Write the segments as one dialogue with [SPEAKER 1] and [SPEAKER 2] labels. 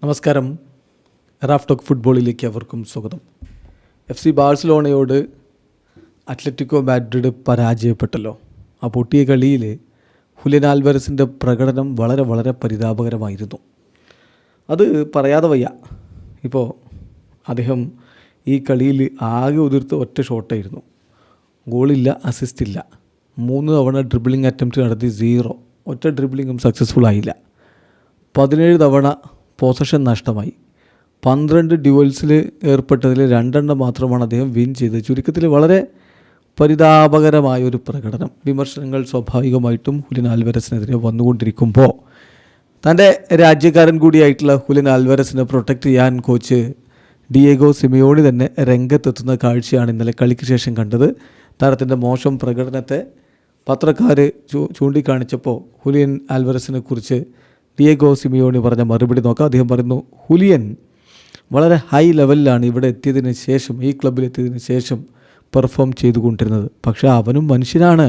[SPEAKER 1] നമസ്കാരം. Raf talk ഫുട്ബോളിലേക്ക് അവർക്കും സ്വാഗതം. FC ബാഴ്സലോണയോട് അത്ലറ്റിക്കോ മാഡ്രിഡ് പരാജയപ്പെട്ടല്ലോ. ആ പൊട്ടിയ കളിയിൽ ഹുലിയൻ ആൽവാരസിൻ്റെ പ്രകടനം വളരെ പരിതാപകരമായിരുന്നു. അത് പറയാതെ വയ്യ. ഇപ്പോൾ അദ്ദേഹം ഈ കളിയിൽ ആകെ ഉതിർത്ത് ഒറ്റ ഷോട്ടായിരുന്നു. ഗോളില്ല, അസിസ്റ്റില്ല. 3 തവണ ഡ്രിബിളിംഗ് അറ്റംപ്റ്റ് നടത്തി 0. ഒറ്റ ഡ്രിബിളിങ്ങും സക്സസ്ഫുൾ ആയില്ല. 17 തവണ പൊസഷൻ നഷ്ടമായി. 12 ഡ്യുവൽസിൽ ഏർപ്പെട്ടതിൽ 2 മാത്രമാണ് അദ്ദേഹം വിൻ ചെയ്തത്. ചുരുക്കത്തിൽ വളരെ പരിതാപകരമായൊരു പ്രകടനം. വിമർശനങ്ങൾ സ്വാഭാവികമായിട്ടും ഹുലിയൻ ആൽവാരസിനെതിരെ വന്നുകൊണ്ടിരിക്കുമ്പോൾ തൻ്റെ രാജ്യക്കാരൻ കൂടിയായിട്ടുള്ള ഹുലിയൻ ആൽവാരസിനെ പ്രൊട്ടക്റ്റ് ചെയ്യാൻ കോച്ച് ഡിയേഗോ സിമിയോണി തന്നെ രംഗത്തെത്തുന്ന കാഴ്ചയാണ് ഇന്നലെ കളിക്ക് ശേഷം കണ്ടത്. താരത്തിൻ്റെ മോശം പ്രകടനത്തെ പത്രക്കാർ ചൂണ്ടിക്കാണിച്ചപ്പോൾ ഹുലിയൻ ആൽവാരസിനെ കുറിച്ച് ഡിയേഗോ സിമിയോണി പറഞ്ഞ മറുപടി നോക്കാം. അദ്ദേഹം പറയുന്നു, ഹുലിയൻ വളരെ ഹൈ ലെവലിലാണ് ഇവിടെ എത്തിയതിന് ശേഷം, ഈ ക്ലബ്ബിലെത്തിയതിന് ശേഷം പെർഫോം ചെയ്തുകൊണ്ടിരുന്നത്. പക്ഷേ അവനും മനുഷ്യനാണ്.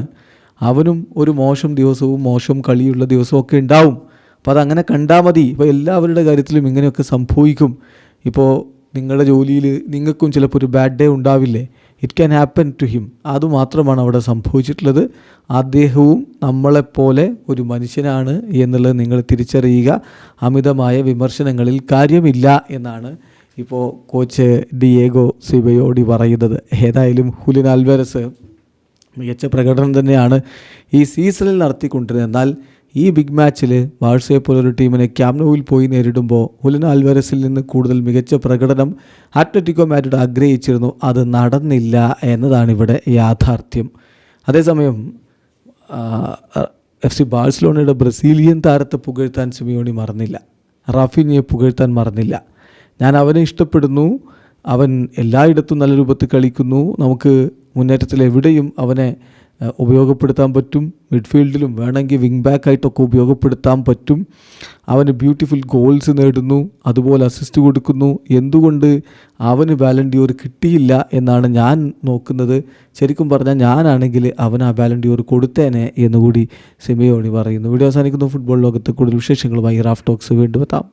[SPEAKER 1] അവനും ഒരു മോശം ദിവസവും മോശം കളിയുള്ള ദിവസവും ഒക്കെ ഉണ്ടാവും. അപ്പോൾ അതങ്ങനെ കണ്ടാൽ മതി. ഇപ്പോൾ എല്ലാവരുടെ കാര്യത്തിലും ഇങ്ങനെയൊക്കെ സംഭവിക്കും. ഇപ്പോൾ നിങ്ങളുടെ ജോലിയിൽ നിങ്ങൾക്കും ചിലപ്പോൾ ഒരു ബാഡ് ഡേ ഉണ്ടാവില്ലേ? It can happen to him. അതുമാത്രമാണ് അവിടെ സംഭവിച്ചിട്ടുള്ളത്. അദ്ദേഹവും നമ്മളെപ്പോലെ ഒരു മനുഷ്യനാണ് എന്നുള്ളത് നിങ്ങൾ തിരിച്ചറിയുക. അമിതമായ വിമർശനങ്ങളിൽ കാര്യമില്ല എന്നാണ് ഇപ്പോൾ കോച്ച് ഡിയേഗോ സിമിയോണി പറയുന്നത്. ഏതായാലും ഹുലിയൻ ആൽവാരസ് മികച്ച പ്രകടനം തന്നെയാണ് ഈ സീസണിൽ നടത്തിക്കൊണ്ടിരുന്നത്. എന്നാൽ ഈ ബിഗ് മാച്ചിൽ ബാഴ്സയെ പോലൊരു ടീമിനെ ക്യാമ്പ് നൗവിൽ പോയി നേരിടുമ്പോൾ ഹുലിയൻ ആൽവാരസിൽ നിന്ന് കൂടുതൽ മികച്ച പ്രകടനം അത്ലറ്റിക്കോ മാഡ്രിഡ് ആഗ്രഹിച്ചിരുന്നു. അത് നടന്നില്ല എന്നതാണ് ഇവിടെ യാഥാർത്ഥ്യം. അതേസമയം FC ബാഴ്സലോണയുടെ ബ്രസീലിയൻ താരത്തെ പുകഴ്ത്താൻ സിമിയോണി മറന്നില്ല. റാഫിനിയെ പുകഴ്ത്താൻ മറന്നില്ല. ഞാൻ അവനെ ഇഷ്ടപ്പെടുന്നു. അവൻ എല്ലായിടത്തും നല്ല രൂപത്തിൽ കളിക്കുന്നു. നമുക്ക് മുന്നേറ്റത്തിൽ എവിടെയും അവനെ ഉപയോഗപ്പെടുത്താൻ പറ്റും. മിഡ്ഫീൽഡിലും വേണമെങ്കിൽ വിങ് ബാക്കായിട്ടൊക്കെ ഉപയോഗപ്പെടുത്താൻ പറ്റും. അവന് ബ്യൂട്ടിഫുൾ ഗോൾസ് നേടുന്നു, അതുപോലെ അസിസ്റ്റ് കൊടുക്കുന്നു. എന്തുകൊണ്ട് അവന് ബാലൺ ഡി ഓർ കിട്ടിയില്ല എന്നാണ് ഞാൻ നോക്കുന്നത്. ശരിക്കും പറഞ്ഞാൽ ഞാനാണെങ്കിൽ അവന് ആ ബാലൺ ഡി ഓർ കൊടുത്തേനെ എന്നുകൂടി സിമിയോണി പറയുന്നു. വീഡിയോ അവസാനിക്കുന്നു. ഫുട്ബോൾ ലോകത്ത് കൂടുതൽ വിശേഷങ്ങളുമായി റാഫ് ടോക്സ് വീണ്ടും എത്താം.